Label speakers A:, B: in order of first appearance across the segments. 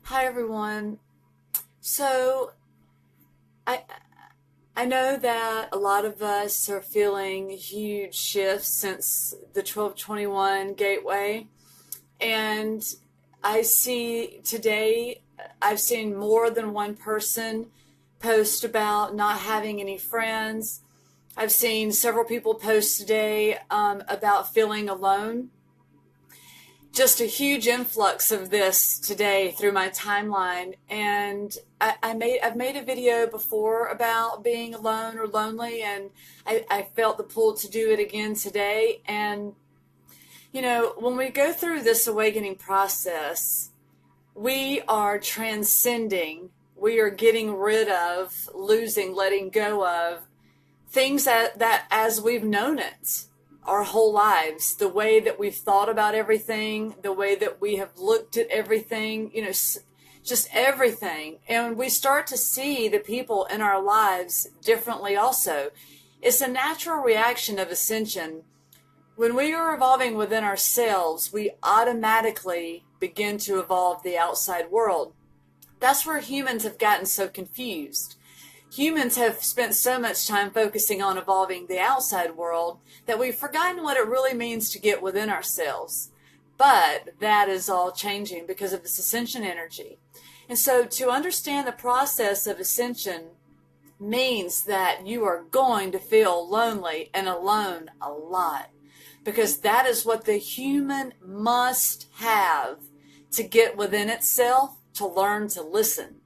A: Hi everyone. So I I know that a lot of us are feeling huge shifts since the 1221 gateway, and I see today I've seen more than one person post about not having any friends. I've seen several people post today about feeling alone. Just a huge influx of this today through my timeline, and I've made a video before about being alone or lonely, and I felt the pull to do it again today. And when we go through this awakening process, we are transcending, we are getting rid of, losing, letting go of things that as we've known it our whole lives, the way that we've thought about everything, the way that we have looked at everything, just everything. And we start to see the people in our lives differently also. It's a natural reaction of ascension. When we are evolving within ourselves, we automatically begin to evolve the outside world. That's where humans have gotten so confused. Humans have spent so much time focusing on evolving the outside world that we've forgotten what it really means to get within ourselves. But that is all changing because of this ascension energy. And so to understand the process of ascension means that you are going to feel lonely and alone a lot, because that is what the human must have to get within itself, to learn to listen.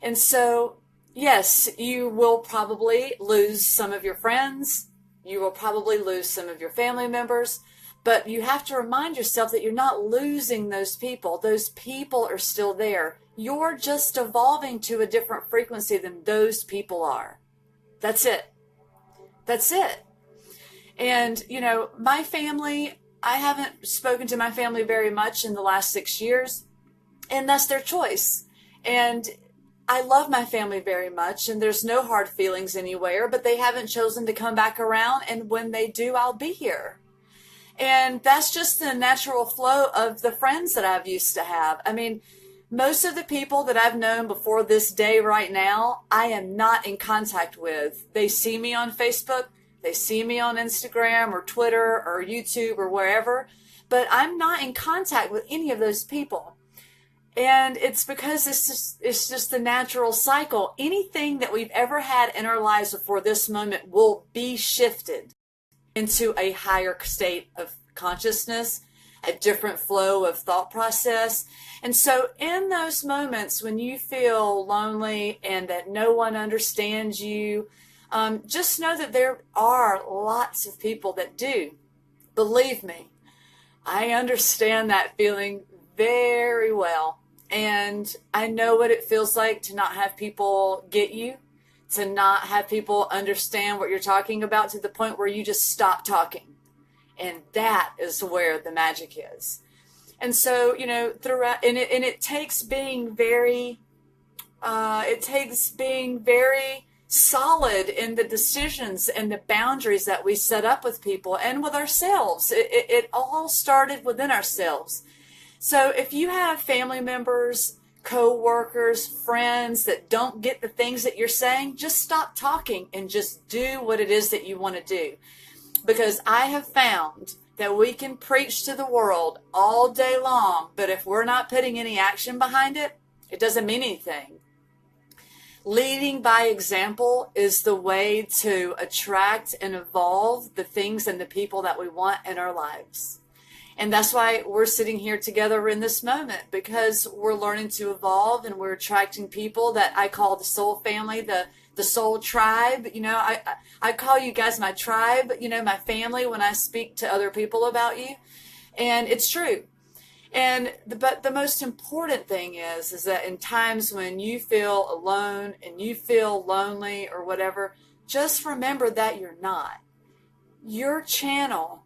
A: And so yes, you will probably lose some of your friends. You will probably lose some of your family members. But you have to remind yourself that you're not losing those people. Those people are still there. You're just evolving to a different frequency than those people are. That's it. That's it. And, my family, I haven't spoken to my family very much in the last 6 years, and that's their choice. And I love my family very much, and there's no hard feelings anywhere, but they haven't chosen to come back around, and when they do, I'll be here. And that's just the natural flow of the friends that I've used to have. I mean, most of the people that I've known before this day right now, I am not in contact with. They see me on Facebook, they see me on Instagram or Twitter or YouTube or wherever, but I'm not in contact with any of those people. And it's because it's just the natural cycle. Anything that we've ever had in our lives before this moment will be shifted into a higher state of consciousness, a different flow of thought process. And so in those moments when you feel lonely and that no one understands you, just know that there are lots of people that do. Believe me, I understand that feeling very well. And I know what it feels like to not have people get you, to not have people understand what you're talking about to the point where you just stop talking. And that is where the magic is. And so, throughout, and it takes being very, solid in the decisions and the boundaries that we set up with people and with ourselves. It all started within ourselves. So if you have family members, co-workers, friends that don't get the things that you're saying, just stop talking and just do what it is that you want to do. Because I have found that we can preach to the world all day long, but if we're not putting any action behind it, it doesn't mean anything. Leading by example is the way to attract and evolve the things and the people that we want in our lives. And that's why we're sitting here together in this moment, because we're learning to evolve and we're attracting people that I call the soul family, the soul tribe. I call you guys my tribe, my family when I speak to other people about you. And it's true. But the most important thing is that in times when you feel alone and you feel lonely or whatever, just remember that you're not. Your channel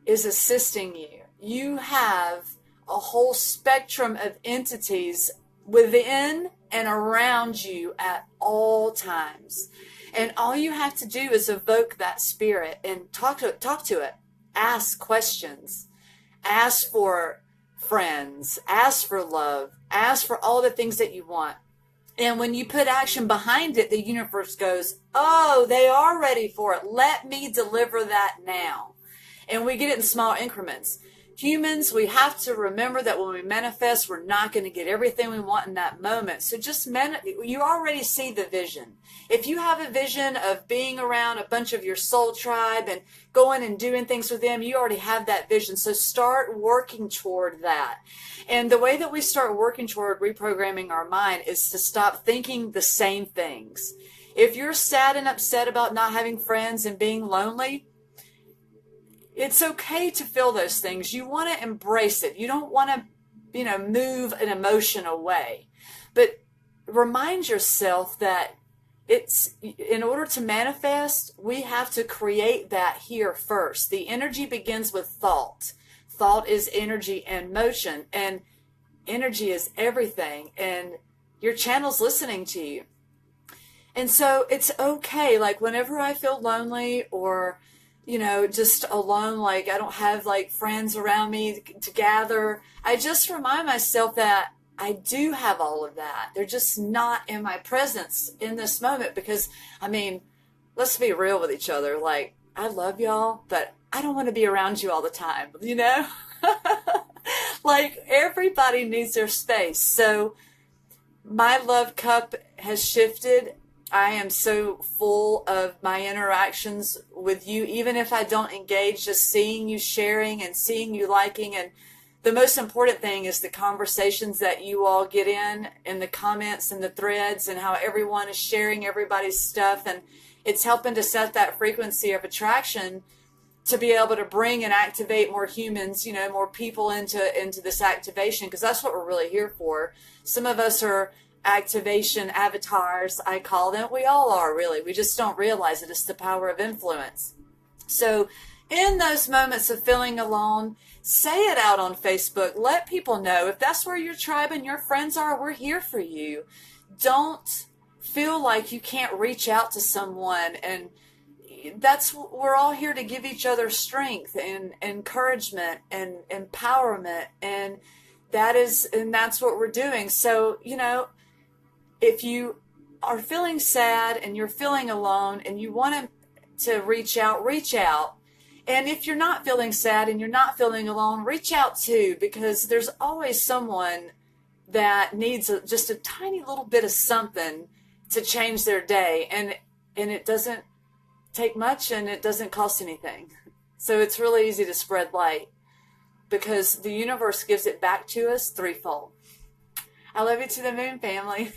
A: is assisting you. You have a whole spectrum of entities within and around you at all times. And all you have to do is evoke that spirit and talk to it. Ask questions. Ask for friends, ask for love, ask for all the things that you want. And when you put action behind it, the universe goes, oh, they are ready for it. Let me deliver that now. And we get it in small increments. Humans, we have to remember that when we manifest, we're not going to get everything we want in that moment. So just you already see the vision. If you have a vision of being around a bunch of your soul tribe and going and doing things with them, you already have that vision. So start working toward that. And the way that we start working toward reprogramming our mind is to stop thinking the same things. If you're sad and upset about not having friends and being lonely, it's okay to feel those things. You want to embrace it. You don't want to, move an emotion away. But remind yourself that it's in order to manifest, we have to create that here first. The energy begins with thought. Thought is energy and motion, and energy is everything, and your channel's listening to you. And so it's okay. Like whenever I feel lonely or just alone, like I don't have like friends around me to gather, I just remind myself that I do have all of that. They're just not in my presence in this moment because, let's be real with each other. Like, I love y'all, but I don't want to be around you all the time, Like, everybody needs their space. So my love cup has shifted. I am so full of my interactions with you, even if I don't engage, just seeing you sharing and seeing you liking. And the most important thing is the conversations that you all get in the comments and the threads, and how everyone is sharing everybody's stuff. And it's helping to set that frequency of attraction to be able to bring and activate more humans, more people into this activation, because that's what we're really here for. Some of us are activation avatars, I call them. We all are, really. We just don't realize it. It's the power of influence. So in those moments of feeling alone, say it out on Facebook. Let people know. If that's where your tribe and your friends are, we're here for you. Don't feel like you can't reach out to someone. And we're all here to give each other strength and encouragement and empowerment. And that's what we're doing. So, if you are feeling sad and you're feeling alone and you want to reach out, reach out. And if you're not feeling sad and you're not feeling alone, reach out too, because there's always someone that needs just a tiny little bit of something to change their day. And it doesn't take much and it doesn't cost anything. So it's really easy to spread light because the universe gives it back to us threefold. I love you to the moon, family.